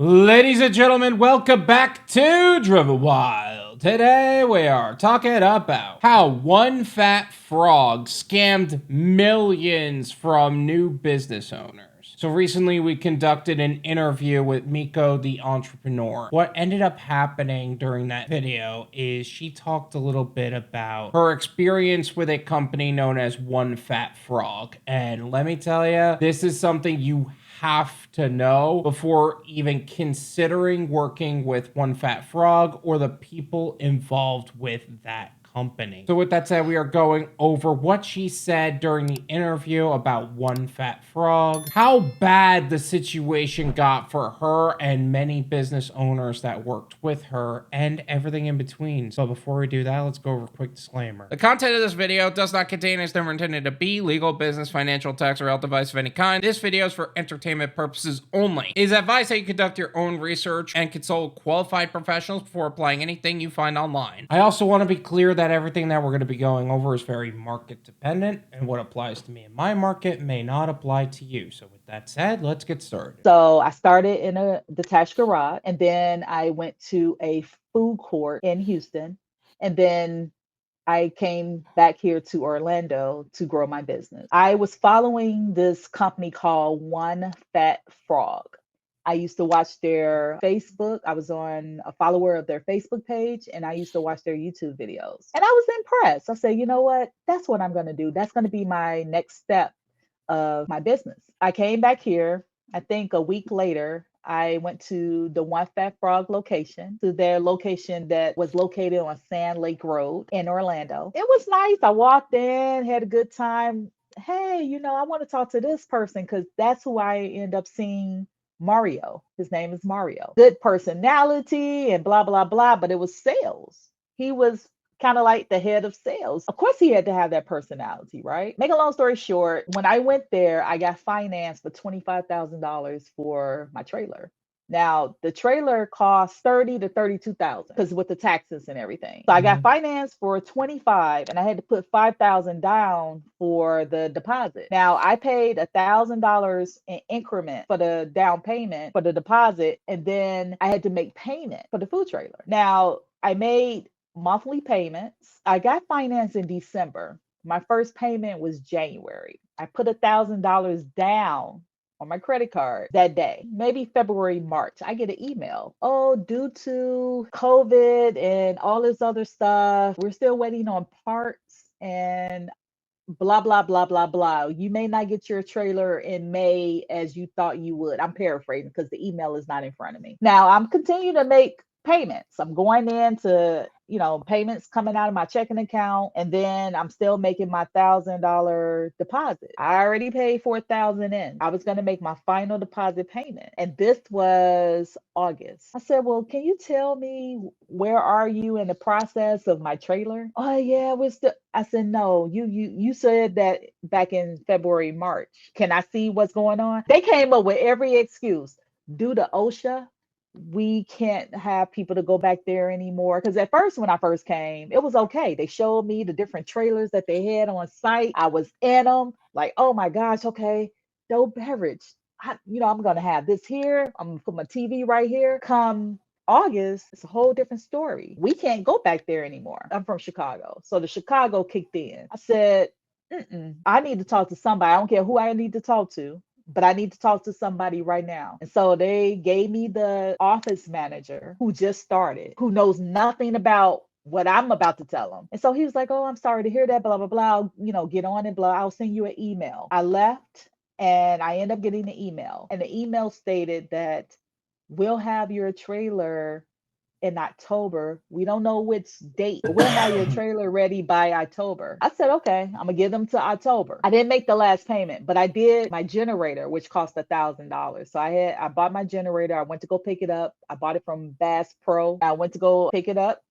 Ladies and gentlemen, welcome back to Driven Wyld. Today we are talking about how one fat frog scammed millions from new business owners. So recently we conducted an interview with Mico the Entrepreneur. What ended up happening during that video is she talked a little bit about her experience with a company known as One Fat Frog. And let me tell you, this is something you have to know before even considering working with One Fat Frog or the people involved with that company. So with that said, we are going over what she said during the interview about One Fat Frog, how bad the situation got for her and many business owners that worked with her, and everything in between. So before we do that, let's go over a quick disclaimer. The content of this video does not contain, is never intended to be, legal, business, financial, tax, or health advice of any kind. This video is for entertainment purposes only. It is advised that you conduct your own research and consult qualified professionals before applying anything you find online. I also want to be clear that everything that we're going to be going over is very market dependent, and what applies to me in my market may not apply to you. So with that said, let's get started. So I started in a detached garage, and then I went to a food court in Houston, and then I came back here to Orlando to grow my business. I was following this company called One Fat Frog. I used to watch their Facebook. I was on a follower of their Facebook page, and I used to watch their YouTube videos. And I was impressed. I said, you know what? That's what I'm going to do. That's going to be my next step of my business. I came back here. I think a week later, I went to the One Fat Frog location, to their location that was located on Sand Lake Road in Orlando. It was nice. I walked in, had a good time. Hey, I want to talk to this person because that's who I end up seeing. Mario. His name is Mario. Good personality and blah, blah, blah, but it was sales. He was kind of like the head of sales. Of course, he had to have that personality, right? Make a long story short, when I went there, I got financed for $25,000 for my trailer. Now, the trailer cost 30 to 32,000 because with the taxes and everything. So I got financed for 25 and I had to put 5,000 down for the deposit. Now, I paid $1,000 in increment for the down payment for the deposit, and then I had to make payment for the food trailer. Now, I made monthly payments. I got financed in December. My first payment was January. I put $1,000 down on my credit card that day, maybe February, March. I get an email. Oh, due to COVID and all this other stuff, we're still waiting on parts and blah, blah, blah, blah, blah. You may not get your trailer in May as you thought you would. I'm paraphrasing because the email is not in front of me. Now I'm continuing to make payments. I'm going into, payments coming out of my checking account, and then I'm still making my $1,000 deposit. I already paid 4,000 in. I was going to make my final deposit payment, and this was August. I said, "Well, can you tell me where are you in the process of my trailer?" "Oh yeah, we're still." I said, "No, you said that back in February, March. Can I see what's going on?" They came up with every excuse. Due to OSHA, we can't have people to go back there anymore. Because at first, when I first came, it was okay. They showed me the different trailers that they had on site. I was in them, like, oh my gosh, okay, no beverage. I'm gonna have this here. I'm gonna put my TV right here. Come August, it's a whole different story. We can't go back there anymore. I'm from Chicago, so the Chicago kicked in. I said, I need to talk to somebody. I don't care who I need to talk to, but I need to talk to somebody right now. And so they gave me the office manager who just started, who knows nothing about what I'm about to tell him. And so he was like, "Oh, I'm sorry to hear that, blah, blah, blah. Get on it, blah. I'll send you an email." I left and I ended up getting the email. And the email stated that we'll have your trailer in October. We don't know which date, but we'll have your trailer ready by October. I said, okay, I'm gonna give them to October. I didn't make the last payment, but I did my generator, which cost $1,000. So I bought my generator. I went to go pick it up. I bought it from Bass Pro. I went to go pick it up,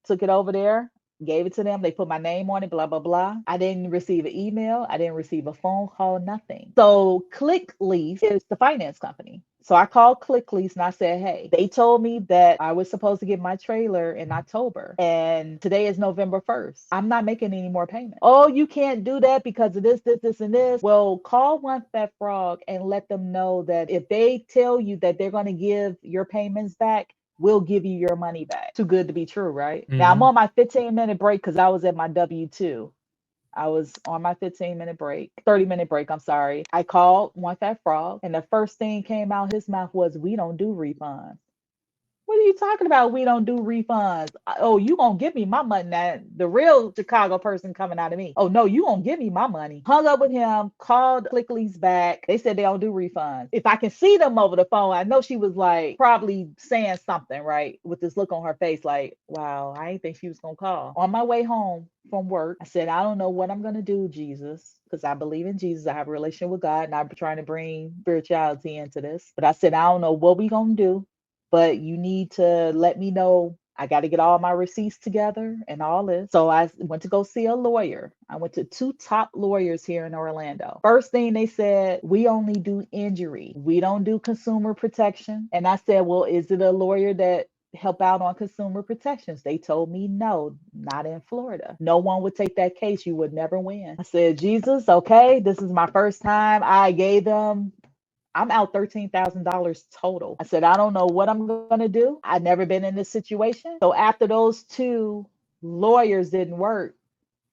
took it over there, gave it to them. They put my name on it, blah, blah, blah. I didn't receive an email. I didn't receive a phone call, nothing. So ClickLeaf is the finance company. So I called ClickLease and I said, hey, they told me that I was supposed to get my trailer in October and today is November 1st. I'm not making any more payments. Oh, you can't do that because of this, and this. Well, call One Fat Frog and let them know that if they tell you that they're going to give your payments back, we'll give you your money back. Too good to be true, right? Now I'm Mm-hmm. on my 15-minute break because I was at my W-2. I was on my 15-minute break, 30-minute break, I'm sorry. I called One Fat Frog, and the first thing came out his mouth was, we don't do refunds. What are you talking about? We don't do refunds. Oh, you gonna give me my money now? The real Chicago person coming out of me. Oh no, you gonna give me my money? Hung up with him, called ClickLease back. They said they don't do refunds. If I can see them over the phone, I know she was like probably saying something, right? With this look on her face, like, wow, I didn't think she was gonna call. On my way home from work, I said, I don't know what I'm gonna do, Jesus, because I believe in Jesus. I have a relationship with God, and I'm trying to bring spirituality into this. But I said, I don't know what we gonna do, but you need to let me know. I got to get all my receipts together and all this. So I went to go see a lawyer. I went to two top lawyers here in Orlando. First thing they said, we only do injury. We don't do consumer protection. And I said, well, is it a lawyer that help out on consumer protections? They told me no, not in Florida. No one would take that case. You would never win. I said, Jesus, okay, this is my first time. I gave them, I'm out $13,000 total. I said, I don't know what I'm going to do. I've never been in this situation. So after those two lawyers didn't work,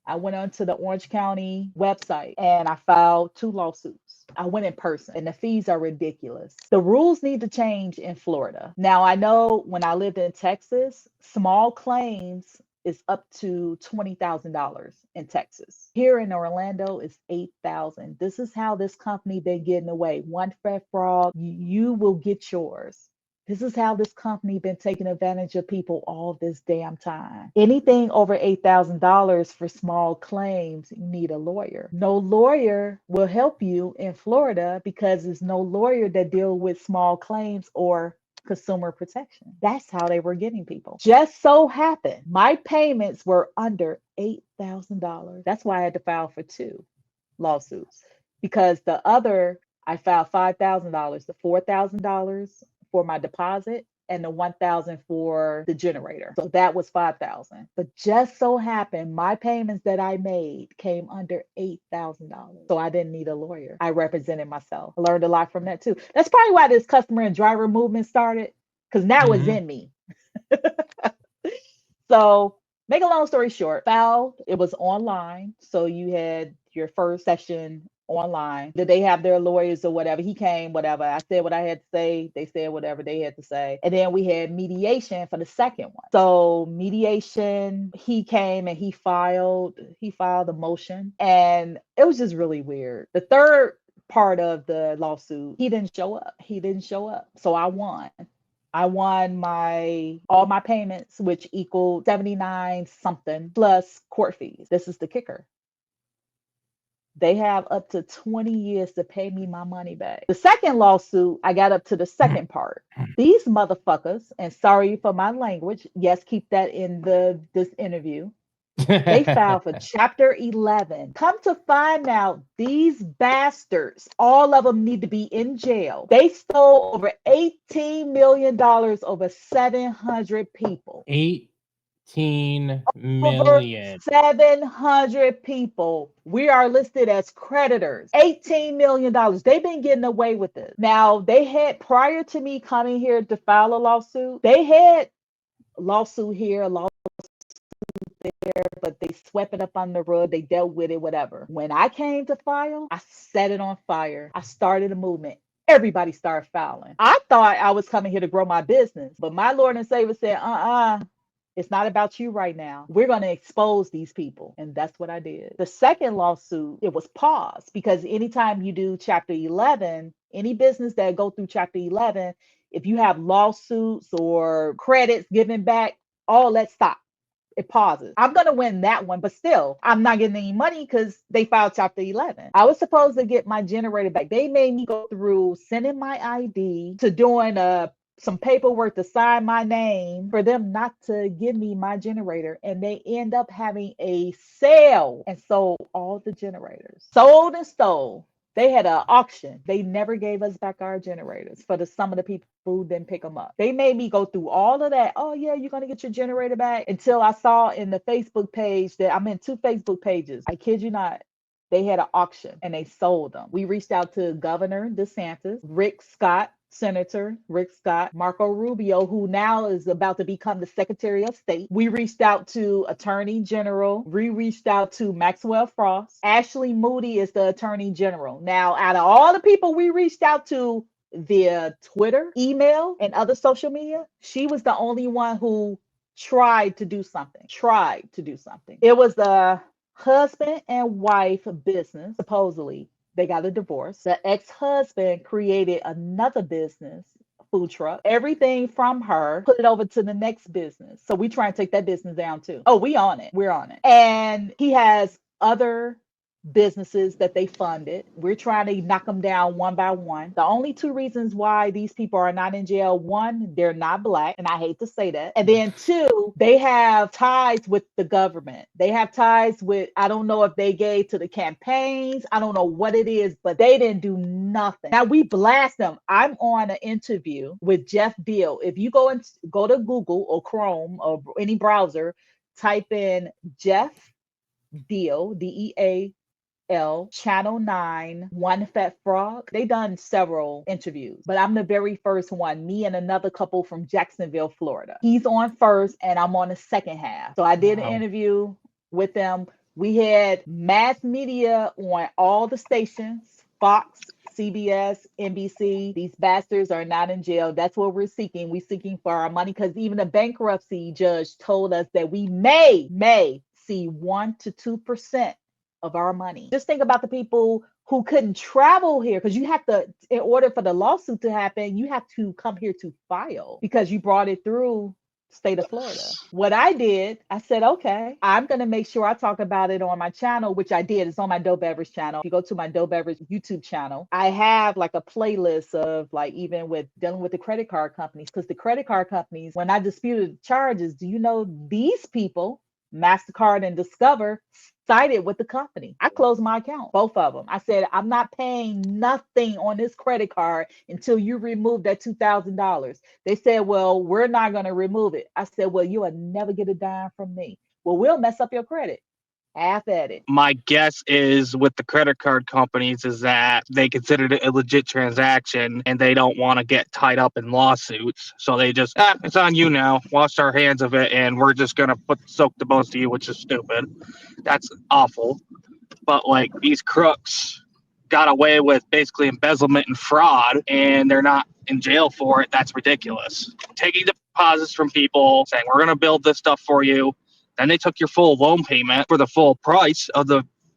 I went onto the Orange County website and I filed two lawsuits. I went in person and the fees are ridiculous. The rules need to change in Florida. Now, I know when I lived in Texas, small claims is up to $20,000 in Texas. Here in Orlando is 8,000. This is how this company been getting away. One Fat Frog, you will get yours. This is how this company been taking advantage of people all this damn time. Anything over $8,000 for small claims, you need a lawyer. No lawyer will help you in Florida because there's no lawyer that deal with small claims or consumer protection. That's how they were getting people. Just so happened, my payments were under $8,000. That's why I had to file for two lawsuits because the other, I filed $5,000, the $4,000 for my deposit and the 1,000 for the generator. So that was 5,000. But just so happened my payments that I made came under $8,000. So I didn't need a lawyer. I represented myself. I learned a lot from that too. That's probably why this customer and driver movement started, because now it's Mm-hmm. in me. So make a long story short, filed, it was online. So you had your first session online. Did they have their lawyers or whatever? He came, whatever. I said what I had to say. They said whatever they had to say. And then we had mediation for the second one. So mediation, he came and he filed a motion. And it was just really weird. The third part of the lawsuit, he didn't show up. He didn't show up. So I won. I won my all my payments, which equaled 79 something plus court fees. This is the kicker. They have up to 20 years to pay me my money back. The second lawsuit, I got up to the second part. These motherfuckers, and sorry for my language, yes, keep that in this interview. They filed for Chapter 11. Come to find out, these bastards, all of them need to be in jail. They stole over $18 million over 700 people. 18 Over million. 700 people. We are listed as creditors. $18 million. They've been getting away with it. Now, they had, prior to me coming here to file a lawsuit, they had lawsuit here, lawsuit there, but they swept it up on the rug. They dealt with it, whatever. When I came to file, I set it on fire. I started a movement. Everybody started filing. I thought I was coming here to grow my business, but my Lord and Savior said, it's not about you right now. We're going to expose these people. And that's what I did. The second lawsuit, it was paused because anytime you do Chapter 11, any business that go through Chapter 11, if you have lawsuits or credits given back, all that stops. It pauses. I'm going to win that one, but still, I'm not getting any money because they filed Chapter 11. I was supposed to get my generator back. They made me go through sending my ID to doing some paperwork to sign my name for them not to give me my generator. And they end up having a sale and sold all the generators. Sold and stole. They had an auction. They never gave us back our generators for some of the people who didn't pick them up. They made me go through all of that. Oh yeah, you're gonna get your generator back, until I saw in the Facebook page that I'm in two Facebook pages. I kid you not. They had an auction and they sold them. We reached out to Governor DeSantis, Rick Scott, Senator Rick Scott, Marco Rubio, who now is about to become the Secretary of State. We reached out to Attorney General. We reached out to Maxwell Frost. Ashley Moody is the Attorney General. Now, out of all the people we reached out to via Twitter, email, and other social media, she was the only one who tried to do something. Tried to do something. It was the husband and wife business, supposedly. They got a divorce. The ex-husband created another business, food truck. Everything from her, put it over to the next business. So we try and take that business down too. Oh, we on it. We're on it. And he has other businesses that they funded. We're trying to knock them down one by one. The only two reasons why these people are not in jail: one, they're not black, and I hate to say that. And then two, they have ties with the government. They have ties with, I don't know if they gave to the campaigns. I don't know what it is, but they didn't do nothing. Now we blast them. I'm on an interview with Jeff Deal. If you go to Google or Chrome or any browser, type in Jeff Deal, DEA Channel 9, One Fat Frog. They done several interviews, but I'm the very first one. Me and another couple from Jacksonville, Florida. He's on first and I'm on the second half. So I did an interview with them. We had mass media on all the stations, Fox, CBS, NBC. These bastards are not in jail. That's what we're seeking. We're seeking for our money, because even the bankruptcy judge told us that we may see 1 to 2% of our money. Just think about the people who couldn't travel here, because you have to, in order for the lawsuit to happen, you have to come here to file because you brought it through state of Florida. What I did, I said, okay, I'm going to make sure I talk about it on my channel, which I did. It's on my Doe Beverage channel. If you go to my Doe Beverage YouTube channel, I have like a playlist of like, even with dealing with the credit card companies, because the credit card companies, when I disputed charges, do you know these people, MasterCard and Discover, sided with the company? I closed my account, both of them. I said, I'm not paying nothing on this credit card until you remove that $2,000. They said, well, we're not going to remove it. I said, well, you will never get a dime from me. Well, we'll mess up your credit. Half at it. My guess is with the credit card companies is that they considered it a legit transaction and they don't want to get tied up in lawsuits. So they just, it's on you now. Wash our hands of it, and we're just going to soak the both of you, which is stupid. That's awful. But like, these crooks got away with basically embezzlement and fraud, and they're not in jail for it. That's ridiculous. Taking deposits from people, saying, we're going to build this stuff for you. Then they took your full loan payment for the full price of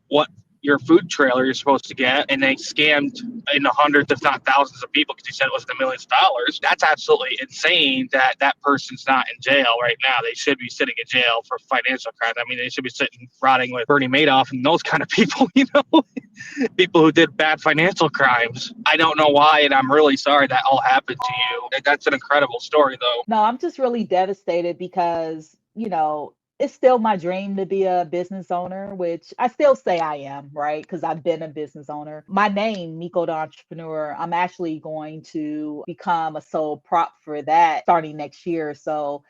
what your food trailer you're supposed to get, and they scammed in the hundreds, if not thousands of people, because he said it was in the millions of dollars. That's absolutely insane that that person's not in jail right now. They should be sitting in jail for financial crimes. I mean, they should be sitting rotting with Bernie Madoff and those kind of people, people who did bad financial crimes. I don't know why, and I'm really sorry that all happened to you. That's an incredible story, though. No, I'm just really devastated because, it's still my dream to be a business owner, which I still say I am, right? Because I've been a business owner. My name, Mico the Entrepreneur, I'm actually going to become a sole prop for that starting next year. So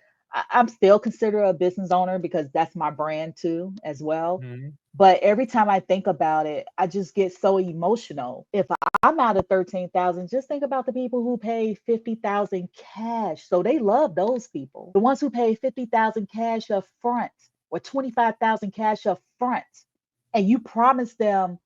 I'm still considered a business owner because that's my brand too, as well. Mhm. But every time I think about it, I just get so emotional. If I'm out of 13,000, just think about the people who pay 50,000 cash. So they love those people. The ones who pay 50,000 cash up front or 25,000 cash up front. And you promise them,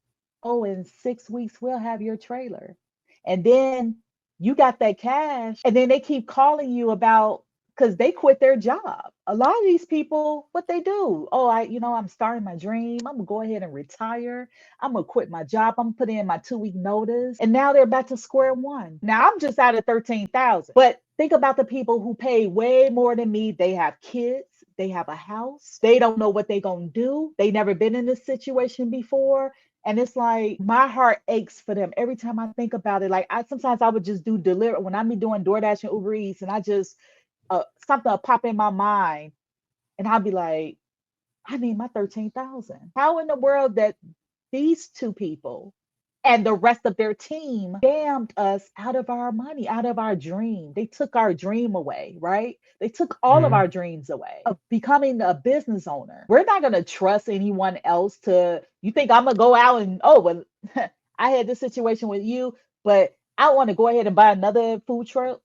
oh, in 6 weeks, we'll have your trailer. And then you got that cash, and then they keep calling you about, because they quit their job. A lot of these people, what they do, oh, I'm starting my dream. I'm gonna go ahead and retire. I'm gonna quit my job. I'm gonna put in my 2-week notice. And now they're back to square one. Now I'm just out of 13,000. But think about the people who pay way more than me. They have kids. They have a house. They don't know what they're gonna do. They never been in this situation before. And it's like my heart aches for them every time I think about it. Like sometimes I would just do deliver when I'm doing Doordash and UberEats, and I just something will pop in my mind, and I'll be like, I need my 13,000. How in the world that these two people And the rest of their team scammed us out of our money, out of our dream. They took our dream away, right? They took all of Mhm. our dreams away of becoming a business owner. We're not going to trust anyone else to, you think I'm going to go out and, oh, well, I had this situation with you, but I want to go ahead and buy another food truck,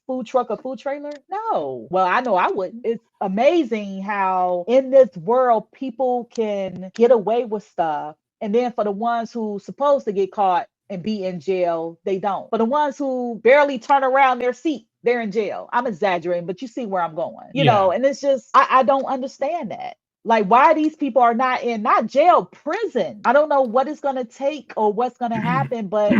food truck or food trailer? No. Well, I know I wouldn't. It's amazing how in this world people can get away with stuff. And then for the ones who supposed to get caught and be in jail, they don't. For the ones who barely turn around their seat, they're in jail. I'm exaggerating, but you see where I'm going. You know, Yeah. and it's just I don't understand that. Like why these people are not in not jail, prison. I don't know what it's gonna take or what's gonna happen, but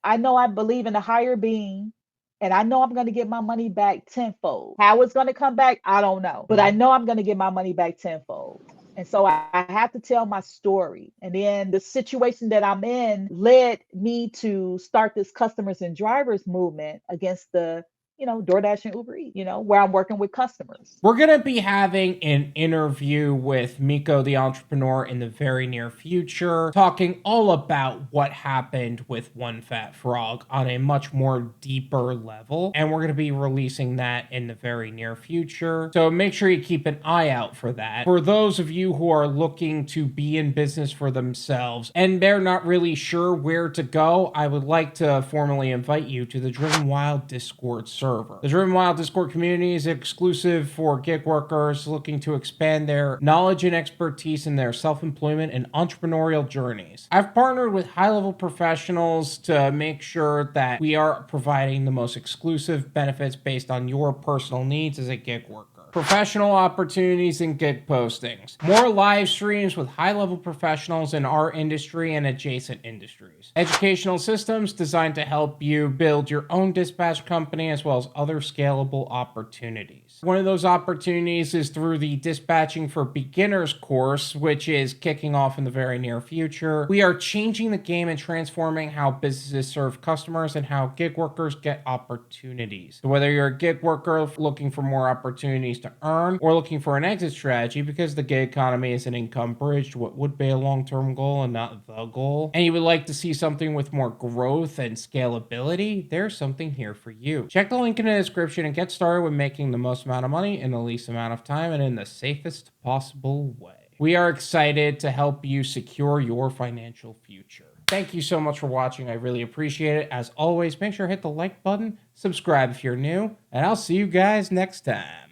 I know I believe in a higher being and I know I'm going to get my money back tenfold. How it's going to come back, I don't know. But I know I'm going to get my money back tenfold. And so I have to tell my story. And then the situation that I'm in led me to start this customers and drivers movement against the, Doordash and UberEats, where I'm working with customers. We're going to be having an interview with Mico the Entrepreneur in the very near future, talking all about what happened with One Fat Frog on a much more deeper level. And we're going to be releasing that in the very near future. So make sure you keep an eye out for that. For those of you who are looking to be in business for themselves and they're not really sure where to go, I would like to formally invite you to the Driven Wyld Discord server. The Driven Wyld Discord community is exclusive for gig workers looking to expand their knowledge and expertise in their self-employment and entrepreneurial journeys. I've partnered with high-level professionals to make sure that we are providing the most exclusive benefits based on your personal needs as a gig worker. Professional opportunities and gig postings. More live streams with high-level professionals in our industry and adjacent industries. Educational systems designed to help you build your own dispatch company as well as other scalable opportunities. One of those opportunities is through the Dispatching for Beginners course, which is kicking off in the very near future. We are changing the game and transforming how businesses serve customers and how gig workers get opportunities. So whether you're a gig worker looking for more opportunities to earn or looking for an exit strategy because the gig economy is an income bridge to what would be a long-term goal and not the goal, and you would like to see something with more growth and scalability, there's something here for you. Check the link in the description and get started with making the most amount of money in the least amount of time and in the safest possible way. We are excited to help you secure your financial future. Thank you so much for watching. I really appreciate it. As always, make sure to hit the like button, subscribe if you're new, and I'll see you guys next time.